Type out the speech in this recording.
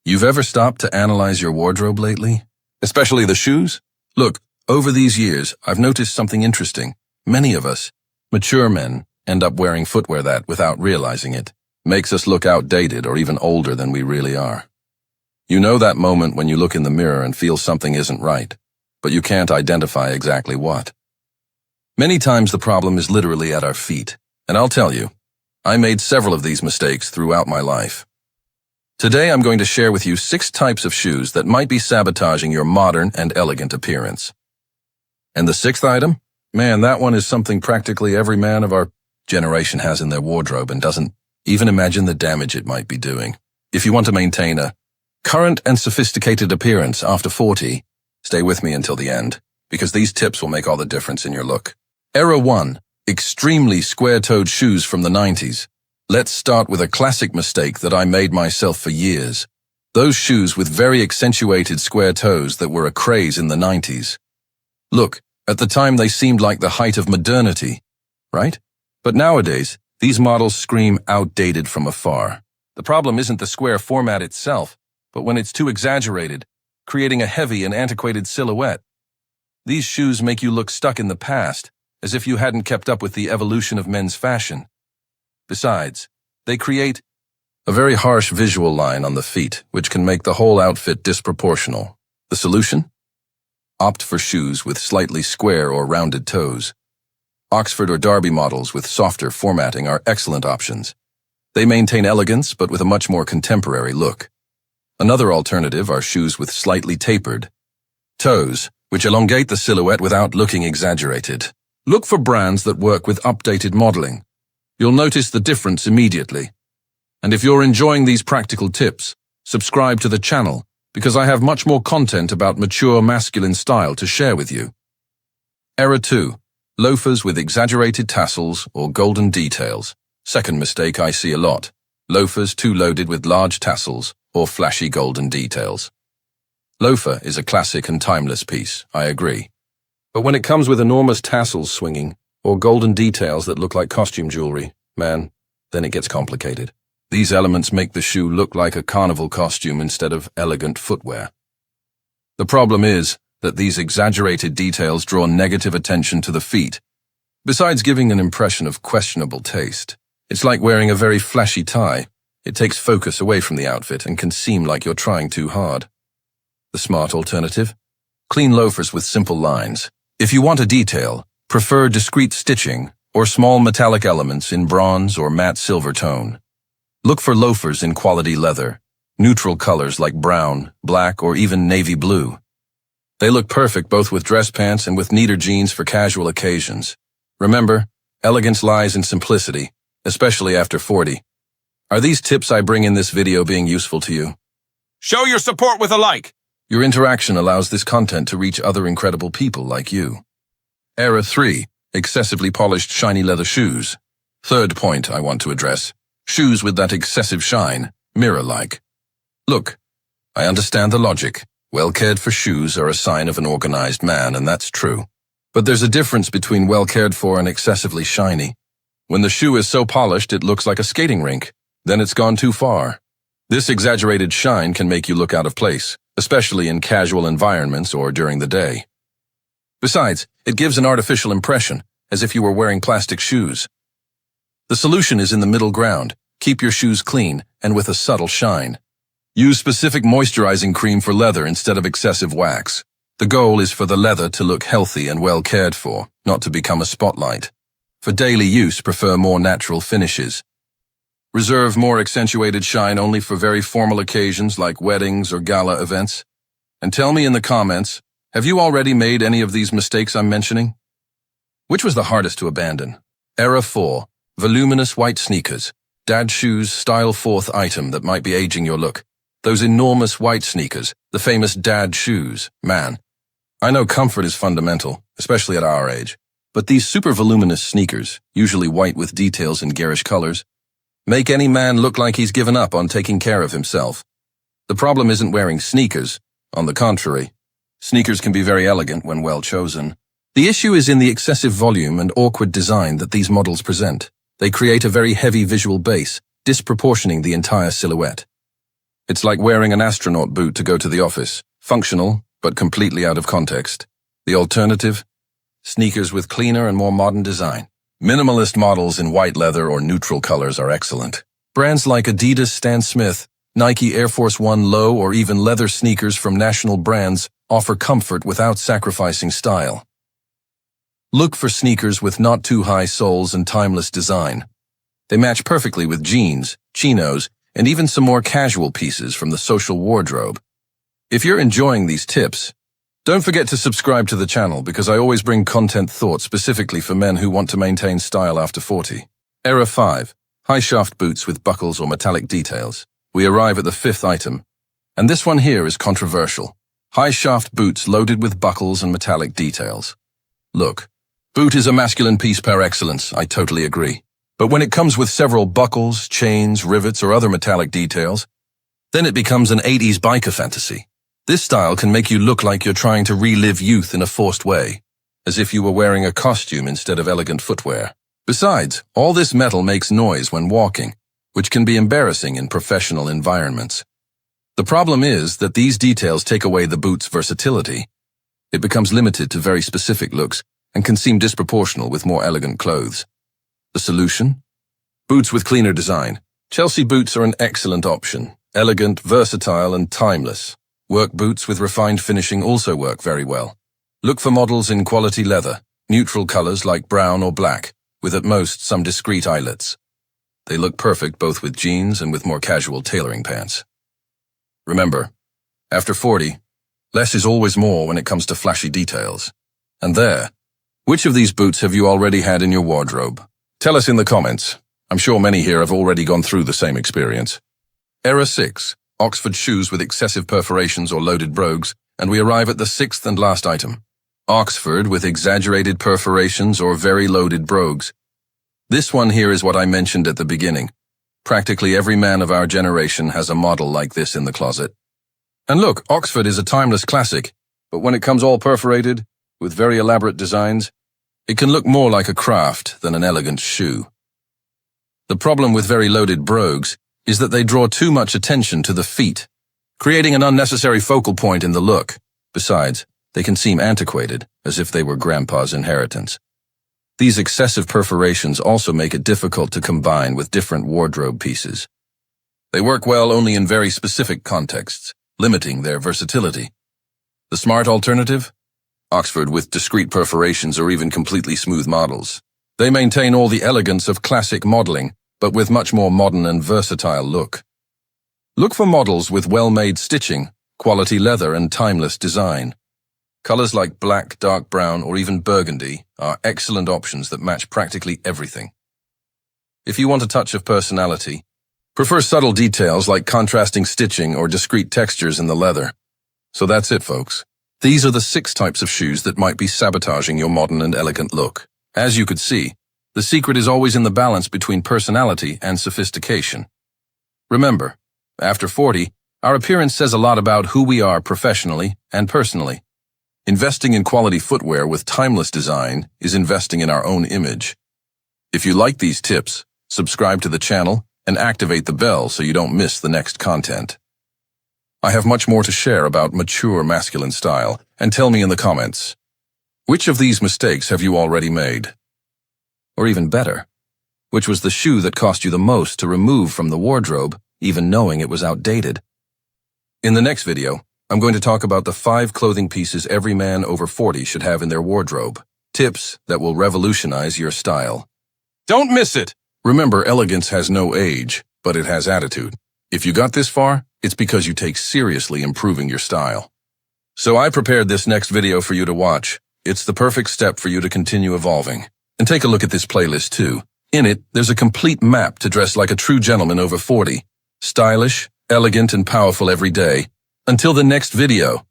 You've ever stopped to analyze your wardrobe lately? Especially the shoes? Look, over these years, I've noticed something interesting. Many of us, mature men, end up wearing footwear that, without realizing it, makes us look outdated or even older than we really are. You know that moment when you look in the mirror and feel something isn't right, but you can't identify exactly what. Many times the problem is literally at our feet, and I'll tell you, I made several of these mistakes throughout my life. Today I'm going to share with you 6 types of shoes that might be sabotaging your modern and elegant appearance. And the 6th item? Man, that one is something practically every man of our generation has in their wardrobe and doesn't even imagine the damage it might be doing. If you want to maintain a current and sophisticated appearance after 40, stay with me until the end, because these tips will make all the difference in your look. Era 1. Extremely square-toed shoes from the 90s. Let's start with a classic mistake that I made myself for years. Those shoes with very accentuated square toes that were a craze in the 90s. Look, at the time they seemed like the height of modernity, right? But nowadays, these models scream outdated from afar. The problem isn't the square format itself, but when it's too exaggerated, creating a heavy and antiquated silhouette. These shoes make you look stuck in the past, as if you hadn't kept up with the evolution of men's fashion. Besides, they create a very harsh visual line on the feet, which can make the whole outfit disproportional. The solution? Opt for shoes with slightly square or rounded toes. Oxford or Derby models with softer formatting are excellent options. They maintain elegance, but with a much more contemporary look. Another alternative are shoes with slightly tapered toes, which elongate the silhouette without looking exaggerated. Look for brands that work with updated modeling. You'll notice the difference immediately. And if you're enjoying these practical tips, subscribe to the channel, because I have much more content about mature masculine style to share with you. Era 2. Loafers with exaggerated tassels or golden details. Second mistake I see a lot. Loafers too loaded with large tassels or flashy golden details. Loafer is a classic and timeless piece, I agree. But when it comes with enormous tassels swinging, or golden details that look like costume jewelry, man, then it gets complicated. These elements make the shoe look like a carnival costume instead of elegant footwear. The problem is that these exaggerated details draw negative attention to the feet. Besides giving an impression of questionable taste, it's like wearing a very flashy tie. It takes focus away from the outfit and can seem like you're trying too hard. The smart alternative? Clean loafers with simple lines. If you want a detail, prefer discreet stitching or small metallic elements in bronze or matte silver tone. Look for loafers in quality leather, neutral colors like brown, black, or even navy blue. They look perfect both with dress pants and with neater jeans for casual occasions. Remember, elegance lies in simplicity, especially after 40. Are these tips I bring in this video being useful to you? Show your support with a like. Your interaction allows this content to reach other incredible people like you. Era 3. Excessively polished shiny leather shoes. Third point I want to address. Shoes with that excessive shine, mirror-like. Look, I understand the logic. Well-cared-for shoes are a sign of an organized man, and that's true. But there's a difference between well-cared-for and excessively shiny. When the shoe is so polished it looks like a skating rink, then it's gone too far. This exaggerated shine can make you look out of place, especially in casual environments or during the day. Besides, it gives an artificial impression, as if you were wearing plastic shoes. The solution is in the middle ground. Keep your shoes clean and with a subtle shine. Use specific moisturizing cream for leather instead of excessive wax. The goal is for the leather to look healthy and well cared for, not to become a spotlight. For daily use, prefer more natural finishes. Reserve more accentuated shine only for very formal occasions like weddings or gala events. And tell me in the comments, have you already made any of these mistakes I'm mentioning? Which was the hardest to abandon? Era 4. Voluminous white sneakers. Dad shoes, style 4th item that might be aging your look. Those enormous white sneakers, the famous dad shoes. Man, I know comfort is fundamental, especially at our age. But these super voluminous sneakers, usually white with details in garish colors, make any man look like he's given up on taking care of himself. The problem isn't wearing sneakers. On the contrary, sneakers can be very elegant when well chosen. The issue is in the excessive volume and awkward design that these models present. They create a very heavy visual base, disproportioning the entire silhouette. It's like wearing an astronaut boot to go to the office. Functional, but completely out of context. The alternative? Sneakers with cleaner and more modern design. Minimalist models in white leather or neutral colors are excellent. Brands like Adidas Stan Smith, Nike Air Force One Low, or even leather sneakers from national brands offer comfort without sacrificing style. Look for sneakers with not too high soles and timeless design. They match perfectly with jeans, chinos, and even some more casual pieces from the social wardrobe. If you're enjoying these tips, don't forget to subscribe to the channel because I always bring content thought specifically for men who want to maintain style after 40. Error 5. High shaft boots with buckles or metallic details. We arrive at the 5th item, and this one here is controversial. High shaft boots loaded with buckles and metallic details. Look, boot is a masculine piece par excellence, I totally agree. But when it comes with several buckles, chains, rivets, or other metallic details, then it becomes an 80s biker fantasy. This style can make you look like you're trying to relive youth in a forced way, as if you were wearing a costume instead of elegant footwear. Besides, all this metal makes noise when walking, which can be embarrassing in professional environments. The problem is that these details take away the boot's versatility. It becomes limited to very specific looks and can seem disproportional with more elegant clothes. The solution? Boots with cleaner design. Chelsea boots are an excellent option. Elegant, versatile, and timeless. Work boots with refined finishing also work very well. Look for models in quality leather, neutral colors like brown or black, with at most some discreet eyelets. They look perfect both with jeans and with more casual tailoring pants. Remember, after 40, less is always more when it comes to flashy details. And there, which of these boots have you already had in your wardrobe? Tell us in the comments. I'm sure many here have already gone through the same experience. Error 6. Oxford shoes with excessive perforations or loaded brogues, and we arrive at the 6th and last item. Oxford with exaggerated perforations or very loaded brogues. This one here is what I mentioned at the beginning. Practically every man of our generation has a model like this in the closet. And look, Oxford is a timeless classic, but when it comes all perforated, with very elaborate designs, it can look more like a craft than an elegant shoe. The problem with very loaded brogues is that they draw too much attention to the feet, creating an unnecessary focal point in the look. Besides, they can seem antiquated, as if they were grandpa's inheritance. These excessive perforations also make it difficult to combine with different wardrobe pieces. They work well only in very specific contexts, limiting their versatility. The smart alternative? Oxford with discreet perforations or even completely smooth models. They maintain all the elegance of classic modeling, but with much more modern and versatile look. Look for models with well-made stitching, quality leather, and timeless design. Colors like black, dark brown, or even burgundy are excellent options that match practically everything. If you want a touch of personality, prefer subtle details like contrasting stitching or discreet textures in the leather. So that's it, folks. These are the 6 types of shoes that might be sabotaging your modern and elegant look. As you could see, the secret is always in the balance between personality and sophistication. Remember, after 40, our appearance says a lot about who we are professionally and personally. Investing in quality footwear with timeless design is investing in our own image. If you like these tips, subscribe to the channel and activate the bell so you don't miss the next content. I have much more to share about mature masculine style, and tell me in the comments, which of these mistakes have you already made? Or even better, which was the shoe that cost you the most to remove from the wardrobe, even knowing it was outdated? In the next video, I'm going to talk about the 5 clothing pieces every man over 40 should have in their wardrobe. Tips that will revolutionize your style. Don't miss it! Remember, elegance has no age, but it has attitude. If you got this far, it's because you take seriously improving your style. So I prepared this next video for you to watch. It's the perfect step for you to continue evolving. And take a look at this playlist too. In it, there's a complete map to dress like a true gentleman over 40. Stylish, elegant, and powerful every day. Until the next video.